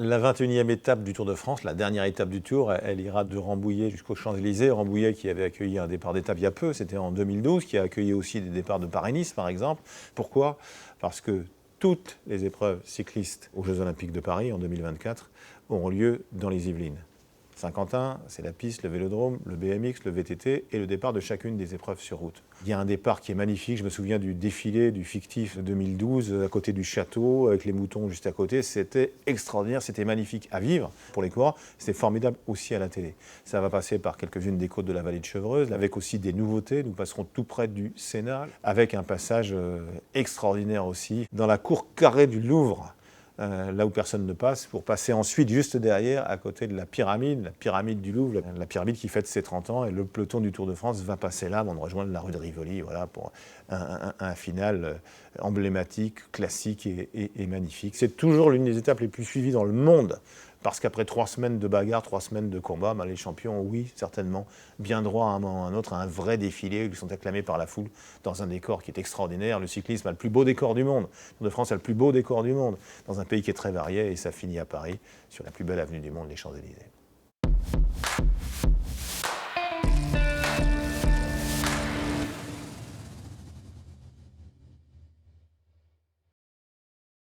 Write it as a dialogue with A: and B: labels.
A: La 21e étape du Tour de France, la dernière étape du Tour, elle ira de Rambouillet jusqu'aux Champs-Élysées. Rambouillet qui avait accueilli un départ d'étape il y a peu, c'était en 2012, qui a accueilli aussi des départs de Paris-Nice par exemple. Pourquoi ? Parce que toutes les épreuves cyclistes aux Jeux Olympiques de Paris en 2024 auront lieu dans les Yvelines. Saint-Quentin, c'est la piste, le vélodrome, le BMX, le VTT et le départ de chacune des épreuves sur route. Il y a un départ qui est magnifique, je me souviens du défilé du fictif 2012 à côté du château avec les moutons juste à côté, c'était extraordinaire, c'était magnifique à vivre pour les coureurs, c'était formidable aussi à la télé. Ça va passer par quelques-unes des côtes de la vallée de Chevreuse, avec aussi des nouveautés, nous passerons tout près du Sénat, avec un passage extraordinaire aussi dans la cour carrée du Louvre. Là où personne ne passe, pour passer ensuite juste derrière, à côté de la pyramide du Louvre, la pyramide qui fête ses 30 ans, et le peloton du Tour de France va passer là, avant de rejoindre la rue de Rivoli, voilà, pour un final emblématique, classique et magnifique. C'est toujours l'une des étapes les plus suivies dans le monde, parce qu'après 3 semaines de bagarre, 3 semaines de combat, les champions, oui, certainement, bien droit à un moment ou à un autre, à un vrai défilé, ils sont acclamés par la foule dans un décor qui est extraordinaire. Le cyclisme a le plus beau décor du monde. Le Tour de France a le plus beau décor du monde, dans un pays qui est très varié, et ça finit à Paris, sur la plus belle avenue du monde, les Champs-Élysées.